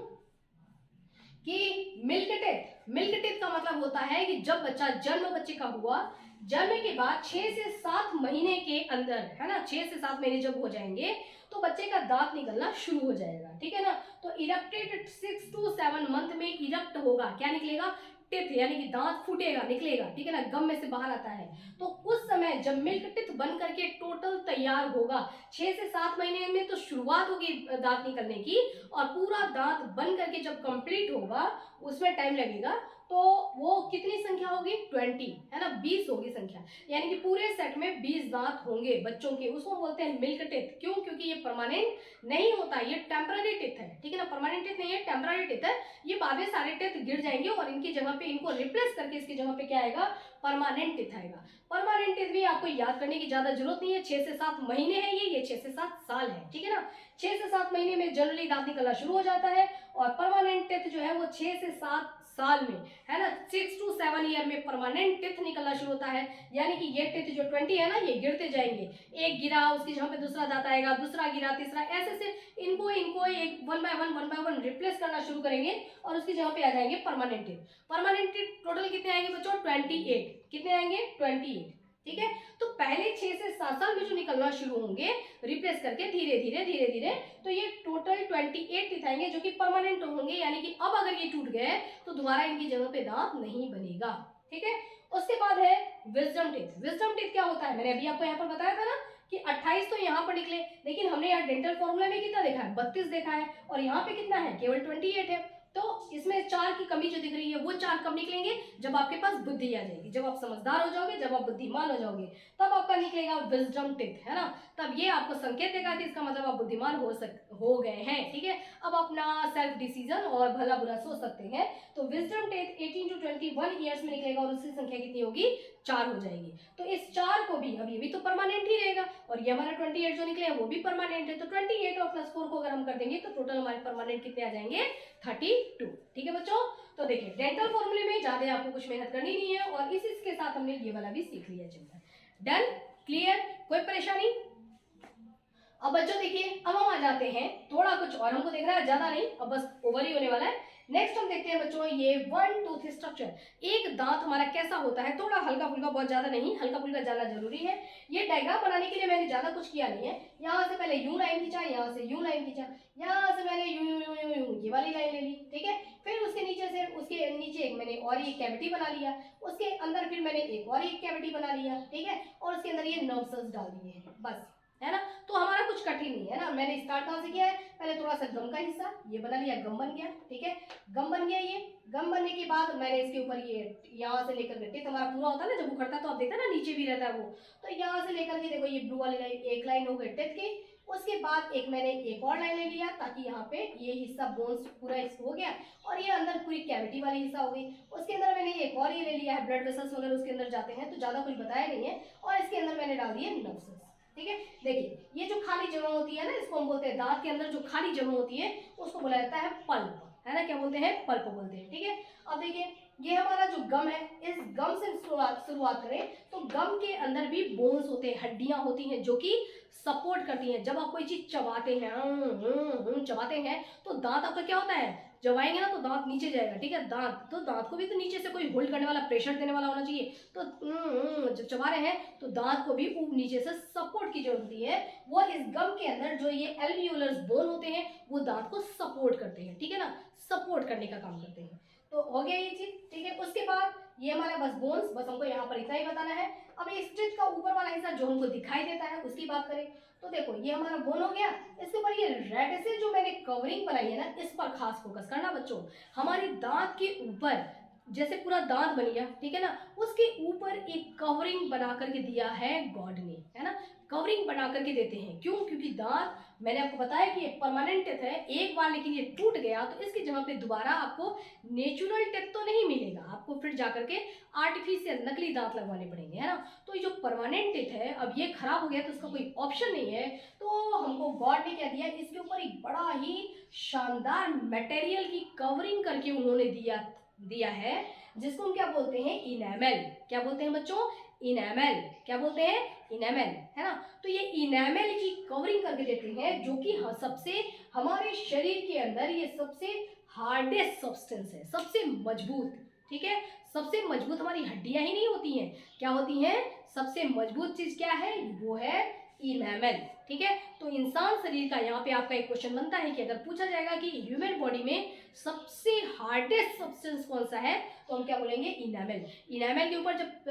कि मिल्क टिथ, मिल्क टिथ का मतलब होता है कि जब बच्चा जन्म बच्चे का हुआ, जन्म के बाद 6 से 7 महीने के अंदर, है ना, 6 से 7 महीने जब हो जाएंगे तो बच्चे का दांत निकलना शुरू हो जाएगा। ठीक है ना, तो इरप्टेड 6 to 7 मंथ में इरप्ट होगा, क्या निकलेगा, टिथ, यानी कि दांत फूटेगा, निकलेगा। ठीक है ना, गम में से बाहर आता है। तो उस समय जब मिल्क टिथ बन करके टोटल तैयार होगा, 6 से 7 महीने में तो शुरुआत होगी दांत निकलने की, और पूरा दांत बन करके जब कंप्लीट होगा उसमें टाइम लगेगा, तो वो कितनी संख्या होगी, 20, है ना, 20 होगी संख्या, यानी कि पूरे सेट में 20 दांत होंगे बच्चों के। उसको बोलते हैं मिल्क टिथ। क्यों, क्योंकि ये परमानेंट नहीं होता, ये टेम्पररी टिथ है। ठीक है ना, परमानेंट टिथ नहीं है, टेम्पररी टिथ है। ये बाद में सारे टिथ गिर जाएंगे और इनकी जगह पे, इनको रिप्लेस करके इसकी जगह पे क्या आएगा, परमानेंट टिथ आएगा। परमानेंट टिथ भी आपको याद करने की ज्यादा जरूरत नहीं है, 6 से 7 महीने है ये 6 से 7 साल है। ठीक है ना, 6 से 7 महीने में जनरली दांत निकलना शुरू हो जाता है, और परमानेंट टिथ जो है वो 6 से 7 साल में, है ना, 6 to 7 ईयर में परमानेंट टिथ निकलना शुरू होता है। यानी कि ये टिथ जो 20 है ना, ये गिरते जाएंगे, एक गिरा उसकी जगह पे दूसरा दांत आएगा, दूसरा गिरा तीसरा, ऐसे से इनको एक वन बाय वन रिप्लेस करना शुरू करेंगे और उसकी जगह पे आ जाएंगे permanent teeth. Permanent teeth total कितने आएंगे बच्चों? 28। कितने आएंगे? 28। ठीक है, तो पहले 6 से 7 साल में जो निकलना शुरू होंगे रिप्लेस करके धीरे धीरे, तो ये टोटल 28 टीथ आएंगे जो कि परमानेंट होंगे। यानी कि अब अगर ये टूट गए तो दोबारा इनकी जगह पे दांत नहीं बनेगा। ठीक है, उसके बाद है विजडम टीथ। विजडम टीथ क्या होता है? मैंने अभी आपको यहाँ पर बताया था ना कि 28 तो यहाँ पर निकले, लेकिन हमने यहाँ डेंटल फॉर्मूला में कितना देखा है? 32 देखा है, और यहाँ पे कितना है? केवल 28 है। तो इसमें 4 की कमी जो दिख रही है वो 4 कब निकलेंगे? जब आपके पास बुद्धि आ जाएगी, जब आप समझदार हो जाओगे, जब आप बुद्धिमान हो जाओगे, तब आपका निकलेगा विजडम टीथ, है ना। तब ये आपको संकेत देगा कि इसका मतलब आप बुद्धिमान हो गए हैं। ठीक है, अब अपना सेल्फ डिसीजन और भला बुरा सोच सकते हैं। तो विजडम टीथ 18 to 21 ईयर्स में निकलेगा और उसकी संख्या कितनी होगी? 4 हो जाएगी। तो इस 4 को भी, अब ये भी तो परमानेंट ही रहेगा, और ये हमारा 28 जो निकले वो भी परमानेंट है। तो 28 और +4 को अगर हम कर देंगे तो टोटल हमारे परमानेंट कितने आ जाएंगे? 32। ठीक है बच्चों, तो देखिए डेंटल फॉर्मूले में ज्यादा आपको कुछ मेहनत करनी नहीं है, और इसके साथ हमने ये वाला भी सीख लिया। चिंतन डन, क्लियर, कोई परेशानी? अब बच्चों देखिए, अब हम आ जाते हैं थोड़ा कुछ और हमको देखना है, ज्यादा नहीं, अब बस ओवर ही होने वाला है। नेक्स्ट हम देखते हैं बच्चों ये 1 टूथ स्ट्रक्चर। एक दांत हमारा कैसा होता है, थोड़ा हल्का फुल्का, बहुत ज्यादा नहीं, हल्का फुल्का जानना जरूरी है। ये डायग्राम बनाने के लिए मैंने ज्यादा कुछ किया नहीं है। यहाँ से पहले यू लाइन खींचा, यहाँ से यू लाइन खींचा, यहाँ से मैंने यू ये वाली लाइन ले ली। ठीक है, फिर उसके नीचे एक मैंने और एक कैविटी बना लिया, उसके अंदर फिर मैंने एक और एक कैविटी बना लिया। ठीक है, और उसके अंदर ये नर्व सेल्स डाल दिए हैं, बस, है ना। तो हमारा कुछ कठिन नहीं है ना। मैंने स्टार्ट कहाँ से किया है? पहले थोड़ा सा गम का हिस्सा ये बना लिया, गम बन गया। ठीक है, गम बन गया। ये गम बनने के बाद मैंने इसके ऊपर ये यहाँ से लेकर के टिथ हमारा पूरा होता है ना, जब उखड़ता है तो आप देखते हैं ना नीचे भी रहता है वो, तो यहाँ से लेकर के देखो ये ब्लू वाली लाइन, एक लाइन हो गई टिथ की। उसके बाद मैंने एक और लाइन ले लिया, ताकि यहाँ पे ये हिस्सा बोन्स पूरा हो गया, और ये अंदर पूरी कैविटी वाली हिस्सा हो गई। उसके अंदर मैंने एक और ये ले लिया है, ब्लड वेसल्स वगैरह उसके अंदर जाते हैं, तो ज्यादा कुछ बताया नहीं है। और इसके अंदर मैंने डाल दिए नर्व सेल्स। ठीक है, देखिए ये जो खाली जगह होती है ना, इसको हम बोलते हैं, दांत के अंदर जो खाली जगह होती है उसको बोला जाता है पल्प, है ना। क्या बोलते हैं? पल्प बोलते हैं। ठीक है, अब देखिए ये हमारा जो गम है, इस गम से शुरुआत करें तो गम के अंदर भी बोन्स होते हैं, हड्डियां होती हैं जो कि सपोर्ट करती हैं। जब आप कोई चीज चबाते हैं, चबाते हैं, तो दांत आपका क्या होता है? चबाएंगे ना तो दांत नीचे जाएगा। ठीक है, दांत को भी तो नीचे से कोई होल्ड करने वाला, प्रेशर देने वाला होना चाहिए। तो जब चबा रहे हैं तो दांत को भी नीचे से सपोर्ट की जरूरत होती है। वो इस गम के अंदर जो ये एल्वियोलर बोन होते हैं वो दांत को सपोर्ट करते हैं। ठीक है ना, सपोर्ट करने का काम करते हैं। तो हो गया ये चीज। ठीक है, उसके बाद ये हमारा बस बोन्स, बस हमको यहाँ पर इतना ही बताना है। अब इस टिथ का ऊपर वाला हिस्सा जो हमको दिखाई देता है उसकी बात करें तो देखो ये हमारा बोन हो गया। इसके ऊपर ये रेड से जो मैंने कवरिंग बनाई है ना, इस पर खास फोकस करना बच्चों। हमारी दांत के ऊपर जैसे पूरा दांत बन गया, ठीक है ना, उसके ऊपर एक कवरिंग बना करके दिया है गॉड ने, है ना। कवरिंग बना करके देते हैं, क्यों? क्योंकि दांत, मैंने आपको बताया कि ये परमानेंट टिथ है, एक बार लेकिन ये टूट गया तो इसकी जगह पे दोबारा आपको नेचुरल टिथ तो नहीं मिलेगा, आपको फिर जाकर के आर्टिफिशियल नकली दांत लगवाने पड़ेंगे, है ना। तो ये जो परमानेंट टिथ है, अब ये खराब हो गया तो उसका कोई ऑप्शन नहीं है, तो हमको गॉड ने क्या दिया, इसके ऊपर एक बड़ा ही शानदार मटेरियल की कवरिंग करके उन्होंने दिया है, जिसको हम क्या बोलते हैं? इनेमल। क्या बोलते हैं बच्चों? इनेमल। क्या बोलते हैं? इनेमल, है ना। तो ये इनेमल की कवरिंग करके देते हैं, जो कि सबसे हमारे शरीर के अंदर ये सबसे हार्डेस्ट सब्सटेंस है, सबसे मजबूत। ठीक है, सबसे मजबूत हमारी हड्डियां ही नहीं होती हैं, क्या होती हैं? सबसे मजबूत चीज क्या है? वो है इनेमल। ठीक है, तो इंसान शरीर का यहाँ पे आपका एक क्वेश्चन बनता है कि अगर पूछा जाएगा कि ह्यूमन बॉडी में सबसे हार्डेस्ट सब्सटेंस कौन सा है, तो हम क्या बोलेंगे? इनेमल। इनेमल के ऊपर जब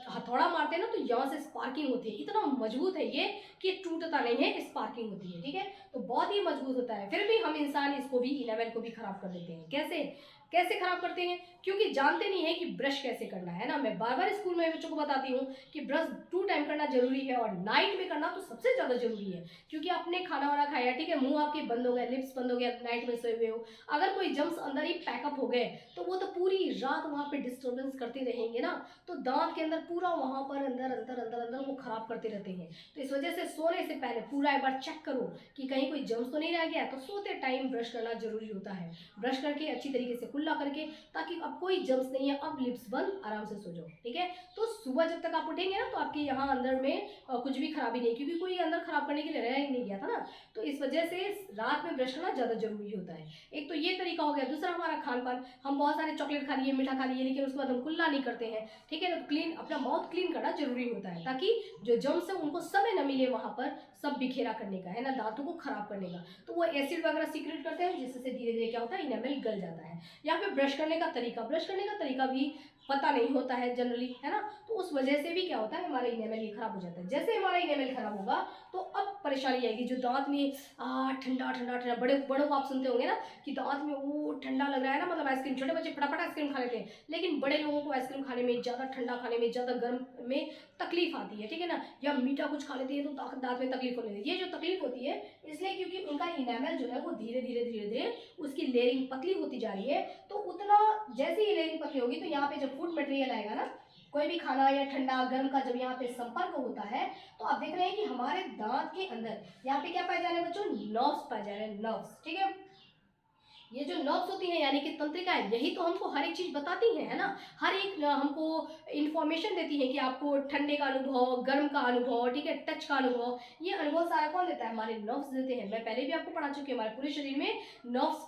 हथौड़ा मारते हैं ना तो यहाँ से स्पार्किंग होती है, इतना मजबूत है ये कि टूटता नहीं है, स्पार्किंग होती है। ठीक है, तो बहुत ही मजबूत होता है। फिर भी हम इंसान इसको भी, इनेमल को भी खराब कर देते हैं। कैसे खराब करते हैं? क्योंकि जानते नहीं है कि ब्रश कैसे करना है ना। मैं बार बार स्कूल में बच्चों को बताती हूँ कि ब्रश 2 टाइम करना जरूरी है, और नाइट में करना तो सबसे ज्यादा जरूरी होती है, क्योंकि आपने खाना वाना खाया, ठीक है, मुंह आपके बंद हो गए, लिप्स बंद हो गया, नाइट में सोए हुए हो, अगर कोई जम्स अंदर ही पैकअप हो गए तो वो तो पूरी रात वहाँ पे डिस्टर्बेंस करते रहेंगे ना, तो दांत के अंदर पूरा वहाँ पर अंदर अंदर अंदर अंदर वो खराब करते रहते हैं। तो इस वजह से सोने से पहले पूरा एक बार चेक करो कि कहीं कोई जम्स तो नहीं रह गया। तो सोते टाइम ब्रश करना जरूरी होता है, ब्रश करके अच्छी तरीके से कुल्ला करके, ताकि अब कोई जम्स नहीं है, अब लिप्स बंद, आराम से सो जाओ, ठीक है। तो सुबह जब तक आप उठेंगे ना तो आपके यहाँ अंदर में कुछ भी खराबी नहीं, क्योंकि कोई अंदर खराब करने के लिए रह ही नहीं गया था ना, तो इस वजह से रात में ब्रश करना ज़्यादा जरूरी होता है। एक तो ये तरीका हो गया। दूसरा हमारा खान पान, हम बहुत सारे चॉकलेट खा लिए, मीठा खा लिए, लेकिन उसके बाद हम कुल्ला नहीं करते हैं, ठीक है। तो क्लीन, अपना माउथ क्लीन करना जरूरी होता है, ताकि जो जर्म्स है उनको समय न मिले वहाँ पर सब बिखेरा करने का, है ना, दांतों को खराब करने का। तो वो एसिड वगैरह सीक्रेट करते हैं, जिससे धीरे धीरे क्या होता है, इनेमल गल जाता है। यहाँ पे ब्रश करने का तरीका, ब्रश करने का तरीका भी पता नहीं होता है जनरली, है ना, तो उस वजह से भी क्या होता है, हमारा इनेमल ये खराब हो जाता है। जैसे हमारा इनेमल खराब होगा तो अब परेशानी आएगी, जो दांत में ठंडा ठंडा ठंडा, बड़ों को आप सुनते होंगे ना कि दांत में वो ठंडा लग रहा है ना, मतलब आइसक्रीम, छोटे बच्चे फटाफट आइसक्रीम खा लेते हैं, लेकिन बड़े लोगों को आइसक्रीम खाने में, ज़्यादा ठंडा खाने में, ज़्यादा गर्म में तकलीफ आती है, ठीक है ना, या मीठा कुछ खा लेते हैं तो दांत में तकलीफ होने लगती है। ये जो तकलीफ होती है इसलिए क्योंकि उनका इनेमल जो है वो धीरे धीरे धीरे धीरे उसकी लेयरिंग पतली होती जा रही है। तो उतना जैसे ही लेयरिंग पतली होगी तो यहाँ पे जब फूड मटेरियल आएगा ना, कोई भी खाना या ठंडा गर्म का जब यहाँ पे संपर्क होता है, तो आप देख रहे हैं कि हमारे दांत के अंदर यहाँ पे क्या पाए जा रहे हैं बच्चों, नर्व्स पाए जा रहे हैं, नर्व्स, ठीक है। ये जो नर्व्स होती हैं यानी कि तंत्रिका है, यही तो हमको हर एक चीज बताती है ना, हर एक हमको इंफॉर्मेशन देती है कि आपको ठंडे का अनुभव, गर्म का अनुभव, ठीक है, टच का अनुभव, ये अनुभव सारा कौन देता है, हमारे नर्व्स देते हैं। मैं पहले भी आपको पढ़ा चुकी हूँ, हमारे पूरे शरीर में नर्व्स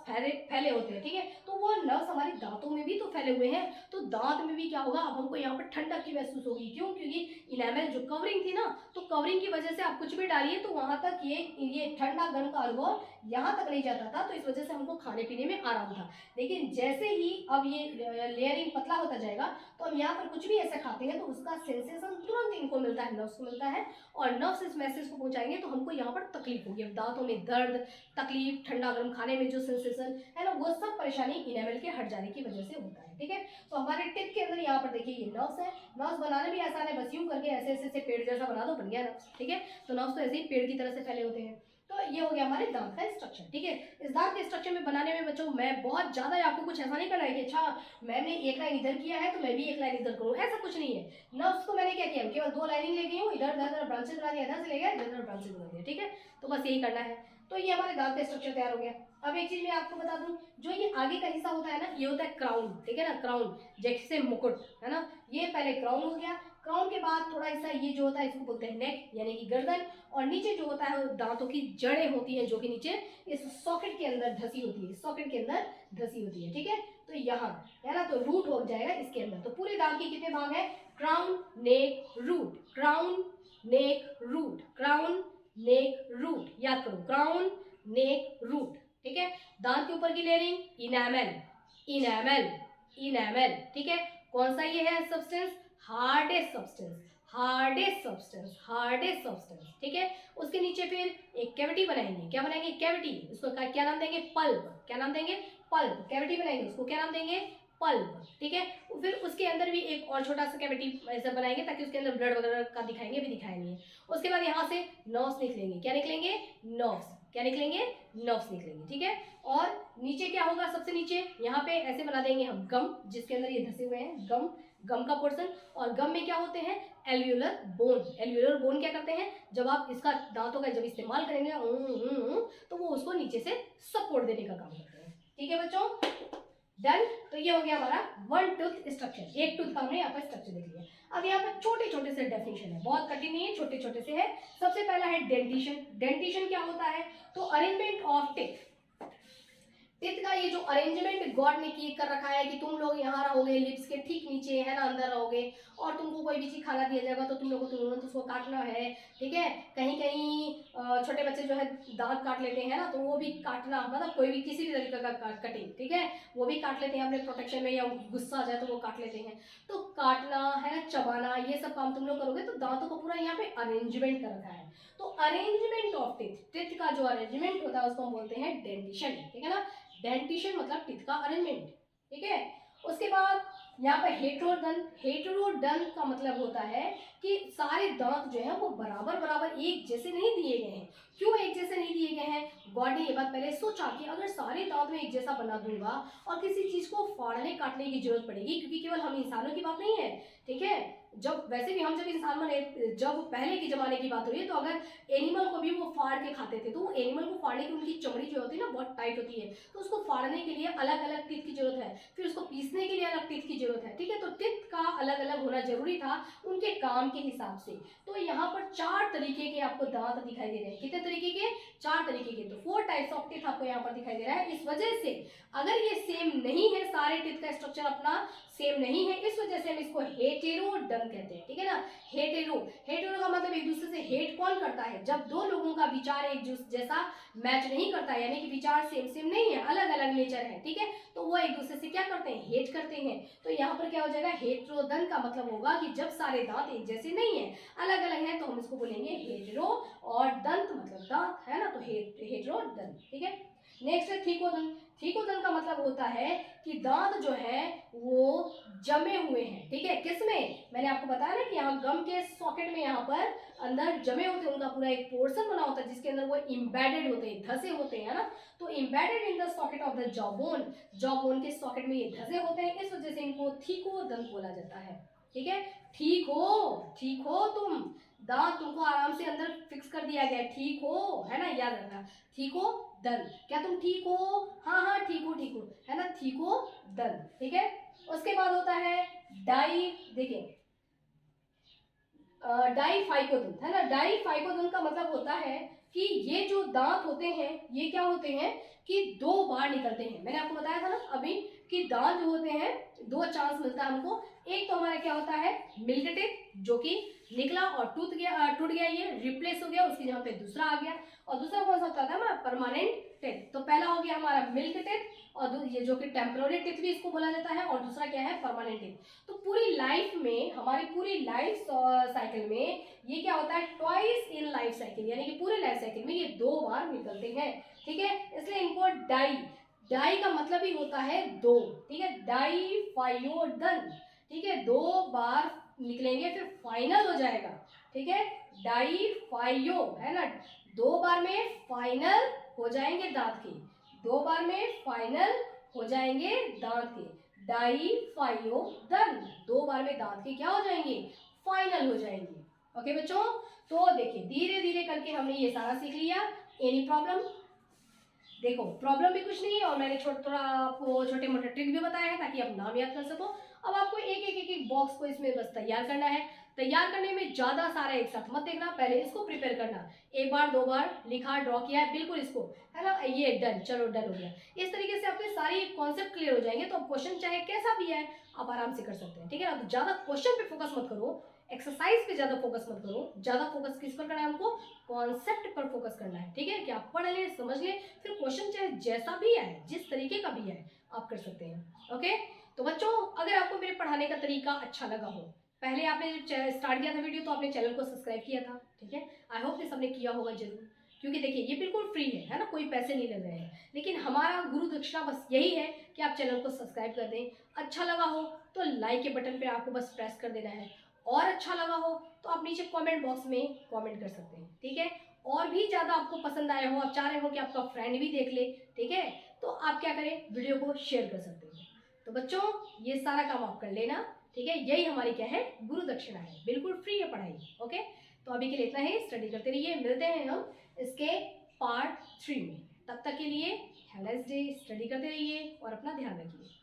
फैले होते हैं, ठीक है, तो वो नर्व्स हमारे दांतों में भी तो फैले हुए हैं। तो दांत में भी क्या होगा, अब हमको यहाँ पर ठंडक की महसूस होगी, क्यों, क्योंकि इनेमल जो कवरिंग थी ना, तो कवरिंग की वजह से आप कुछ भी डालिए तो वहां तक ये ठंडा गर्म का अनुभव यहाँ तक नहीं जाता था, तो इस वजह से हमको खाने पीने में आराम था। लेकिन जैसे ही अब ये लेयरिंग पतला होता जाएगा तो हम यहाँ पर कुछ भी ऐसा खाते हैं तो उसका सेंसेशन तुरंत इनको मिलता है, नर्व्स को मिलता है, और नर्व्स इस मैसेज को पहुंचाएंगे तो हमको यहाँ पर तकलीफ होगी। अब दांतों में दर्द, तकलीफ, ठंडा गर्म खाने में जो सेंसेशन है ना, वो सब परेशानी इनेमल के हट जाने की वजह से होता है, ठीक है। तो हमारे टिप के अंदर यहाँ पर देखिए ये नर्व्स है, नर्व्स बनाने भी आसान है, बस यूं करके ऐसे ऐसे पेड़ जैसा बना दो, बन गया नर्व्स, ठीक है। तो नर्व्स तो ऐसे ही पेड़ की तरह से फैले होते हैं। तो ये हो गया हमारे दांत का स्ट्रक्चर, ठीक है। इस दांत के स्ट्रक्चर में बनाने में बच्चों मैं बहुत ज्यादा आपको कुछ ऐसा नहीं करना है कि अच्छा मैम ने एक लाइन इधर किया है तो मैं भी एक लाइन इधर करूँ, ऐसा कुछ नहीं है। नर्व्स को मैंने क्या किया, केवल 2 लाइनिंग ले गई हूँ, इधर उधर ब्रांचेस बना दिया, इधर से ले गया, इधर ब्रांचेस बना दिया, ठीक है। तो बस यही करना है। तो ये हमारे दांत का स्ट्रक्चर तैयार हो गया। अब एक चीज मैं आपको बता दूं, जो ये आगे का हिस्सा होता है ना, ये होता है क्राउन, ठीक है ना, क्राउन जैसे मुकुट, है ना, ये पहले क्राउन हो गया। क्राउन के बाद थोड़ा हिस्सा ये जो होता है इसको बोलते हैं नेक, यानी कि गर्दन, और नीचे जो होता है दांतों की जड़ें होती हैं, जो कि नीचे इस सॉकेट के अंदर धसी होती है, सॉकेट के अंदर धसी होती है, ठीक है। तो यहाँ है ना, तो रूट हो जाएगा इसके अंदर। तो पूरे दांत के कितने भाग है, क्राउन, नेक, रूट, क्राउन, नेक, रूट, क्राउन, नेक, रूट, याद करो, क्राउन, नेक, रूट, ठीक है। दांत के ऊपर की लेयरिंग इनेमल, इनेमल, इनेमल, ठीक है। कौन सा ये है substance, hardest substance, hardest substance, hardest substance, ठीक है। उसके नीचे फिर एक कैविटी बनाएंगे, क्या बनाएंगे, कैविटी, उसको क्या नाम देंगे, पल्प, क्या नाम देंगे, पल्प, कैविटी बनाएंगे, उसको क्या नाम देंगे, पल्प, ठीक है। फिर उसके अंदर भी एक और छोटा सा कैविटी ऐसा बनाएंगे ताकि उसके अंदर ब्लड वगैरह का दिखाएंगे, भी दिखाएंगे। उसके बाद यहाँ से नर्व्स निकलेंगे, क्या निकलेंगे, नर्व्स, क्या निकलेंगे, नर्व्स निकलेंगे, ठीक है। और नीचे क्या होगा, सबसे नीचे यहाँ पे ऐसे बना देंगे हम गम, जिसके अंदर ये धसे हुए हैं गम, गम का पोर्शन। और गम में क्या होते हैं, एल्वियोलर बोन, एल्वियोलर बोन क्या करते हैं, जब आप इसका दांतों का जब इस्तेमाल करेंगे तो वो उसको नीचे से सपोर्ट देने का काम करते हैं, ठीक है बच्चों, डन। तो ये हो गया हमारा 1 टूथ स्ट्रक्चर, एक टूथ का हमने यहाँ पर स्ट्रक्चर देख लिया। अब यहाँ पर छोटे छोटे से डेफिनेशन है, बहुत कठिन नहीं है, छोटे छोटे से है। सबसे पहला है डेंटिशन। डेंटिशन क्या होता है, तो अरेंजमेंट ऑफ टिथ, टिथ का ये जो अरेंजमेंट गॉड ने की कर रखा है कि तुम लोग यहाँ रहोगे, लिप्स के ठीक नीचे, है ना, अंदर रहोगे, और तुमको कोई भी चीज खाना दिया जाएगा तो तुम लोगों को तुरंत उसको काटना है, ठीक है। कहीं कहीं छोटे बच्चे जो है दांत काट लेते हैं ना, तो वो भी काटना, मतलब कोई भी किसी भी तरीके का कटिंग, ठीक है, वो भी काट लेते हैं अपने प्रोटेक्शन में, या गुस्सा आ जाए तो वो काट लेते हैं। तो काटना है ना, चबाना, ये सब काम तुम लोग करोगे। तो दांतों को पूरा यहाँ पे अरेंजमेंट कर रखा है। तो अरेंजमेंट ऑफ टिथ, टिथ का जो अरेंजमेंट होता है उसको हम बोलते हैं डेंटिशन, ठीक है ना। डेंटिशन मतलब टिथ का अरेंजमेंट, ठीक है। उसके बाद यहाँ पे हेटेरोडन, हेटेरोडन का मतलब होता है कि सारे दांत जो है वो बराबर बराबर एक जैसे नहीं दिए गए हैं। क्यों एक जैसे नहीं दिए गए हैं? गॉड ने ये बात पहले सोचा कि अगर सारे दांत में एक जैसा बना दूंगा और किसी चीज को फाड़ने काटने की जरूरत पड़ेगी, क्योंकि केवल हम इंसानों की बात नहीं है, ठीक है। जब वैसे भी हम जब इंसान बने, जब पहले के जमाने की बात हो रही है, तो अगर एनिमल को भी वो फाड़ के खाते थे, तो वो एनिमल को फाड़ने की उनकी चमड़ी जो होती है ना बहुत टाइट होती है, तो उसको फाड़ने के लिए अलग अलग टीथ की जरूरत है, फिर उसको पीसने के लिए अलग टीथ की जरूरत है, ठीक है। तो टीथ का अलग अलग होना जरूरी था उनके काम के हिसाब से। तो यहाँ पर 4 तरीके के आपको दांत दिखाई दे रहे हैं। कितने तरीके के? 4 तरीके के। तो 4 टाइप्स ऑफ टीथ आपको यहाँ पर दिखाई दे रहा है। इस वजह से अगर ये सेम नहीं है, सारे टीथ का स्ट्रक्चर अपना सेम नहीं है, इस वजह से हम इसको हेटेरोडन कहते हैं, ठीक है ना। हेटेरो, हेटेरो का मतलब एक दूसरे से हेट कौन करता है? जब दो लोगों का विचार एक जैसा मैच नहीं करता है, यानी कि विचार सेम सेम नहीं है, अलग अलग नेचर है, ठीक है, तो वो एक दूसरे से क्या करते हैं? हेट करते हैं। तो यहाँ पर क्या हो जाएगा? हेटेरोडन का मतलब होगा कि जब सारे दांत एक जैसे नहीं है, अलग अलग है, तो हम इसको बोलेंगे हेटेरो, और दंत मतलब दांत है ना, तो हेटेरोडन, ठीक है। नेक्स्ट है थीकोदन। थीकोदन का मतलब होता है कि दांत जो है वो जमे हुए हैं, ठीक है। किसमें? मैंने आपको बताया ना कि यहाँ गम के सॉकेट में यहाँ पर अंदर जमे होते हैं, उनका पूरा एक पोर्शन बना होता है जिसके अंदर वो इम्बेडेड होते हैं, धसे होते हैं, है ना। तो embedded in the socket of the jawbone, jawbone के सॉकेट में ये धसे होते हैं, इस वजह से इनको थीकोदंत बोला जाता है, ठीक है। ठीक हो, ठीक हो तुम, दांत तुमको आराम से अंदर फिक्स कर दिया गया, ठीक हो, है ना, याद रखना। ठीक हो दन, क्या तुम ठीक हो? हाँ हाँ ठीक हो, ठीक हो, है ना, ठीक हो दन, ठीक है। उसके बाद होता है डाई, देखिए डाईफाइकोदन, है ना। डाईफाइकोदन का मतलब होता है कि ये जो दांत होते हैं ये क्या होते हैं कि 2 बार निकलते हैं। मैंने आपको बताया था ना अभी कि दांत जो होते हैं 2 चांस मिलता है हमको। एक तो हमारा क्या होता है? मिल्क टीथ, जो कि निकला और टूट गया, ये रिप्लेस हो गया, उसकी जगह पे दूसरा आ गया। और दूसरा कौन सा होता है हमारा? Permanent teeth. तो पहला हो गया हमारा मिल्क टीथ, और ये जो कि टेम्पोररी टीथ भी इसको बोला जाता है, और दूसरा क्या है? Permanent teeth. तो पूरी लाइफ में, हमारी पूरी लाइफ साइकिल में ये क्या होता है? ट्वाइस इन लाइफ साइकिल, यानी कि पूरे लाइफ साइकिल में ये 2 बार निकलते हैं, ठीक है। इसलिए इनको डाई, डाई का मतलब ही होता है 2, ठीक है। डाईफाइयोडन, ठीक है, 2 बार निकलेंगे फिर फाइनल हो जाएगा, ठीक है। डाईफाइयो, है ना, 2 बार में फाइनल हो जाएंगे दांत के, 2 बार में फाइनल हो जाएंगे दांत के। डाईफाइयोडन, 2 बार में दांत के क्या हो जाएंगे? फाइनल हो जाएंगे। ओके बच्चों, तो देखिए धीरे धीरे करके हमने ये सारा सीख लिया। Any problem? देखो प्रॉब्लम भी कुछ नहीं है, और मैंने थोड़ा आपको छोटे मोटे ट्रिक भी बताया है ताकि आप नाम याद कर सको। अब आपको एक बॉक्स को इसमें बस तैयार करना है। तैयार करने में ज्यादा सारा एक साथ मत देखना, पहले इसको प्रिपेयर करना। 1 बार 2 बार लिखा, ड्रॉ किया है, बिल्कुल इसको, है ना, ये डन, चलो डन हो गया। इस तरीके से आपके सारे कॉन्सेप्ट क्लियर हो जाएंगे, तो क्वेश्चन चाहे कैसा भी है आप आराम से कर सकते हैं, ठीक है ना। तो ज्यादा क्वेश्चन पे फोकस मत करो, एक्सरसाइज पे ज्यादा फोकस मत करो, ज्यादा फोकस किस पर करना है हमको? कॉन्सेप्ट पर फोकस करना है, ठीक है, कि आप पढ़ लें, समझ लें, फिर क्वेश्चन चाहे जैसा भी आए, जिस तरीके का भी आए, आप कर सकते हैं। ओके, तो बच्चों अगर आपको मेरे पढ़ाने का तरीका अच्छा लगा हो, पहले आपने जब स्टार्ट किया था वीडियो तो आपने चैनल को सब्सक्राइब किया था, ठीक है, आई होप कि सबने किया होगा जरूर, क्योंकि देखिए ये बिल्कुल फ्री है ना, कोई पैसे नहीं लग रहे हैं, लेकिन हमारा गुरु दक्षिणा बस यही है कि आप चैनल को सब्सक्राइब कर दें। अच्छा लगा हो तो लाइक के बटन पे आपको बस प्रेस कर देना है, और अच्छा लगा हो तो आप नीचे कमेंट बॉक्स में कमेंट कर सकते हैं, ठीक है। और भी ज़्यादा आपको पसंद आया हो, आप चाह रहे हो कि आपका फ्रेंड भी देख ले, ठीक है, तो आप क्या करें, वीडियो को शेयर कर सकते हैं। तो बच्चों ये सारा काम आप कर लेना, ठीक है, यही हमारी क्या है? गुरु दक्षिणा है, बिल्कुल फ्री है पढ़ाई। ओके, तो अभी के लिए इतना ही, स्टडी करते रहिए, मिलते हैं हम इसके पार्ट 3 में। तब तक के लिए हैव नाइस डे, स्टडी करते रहिए और अपना ध्यान रखिए।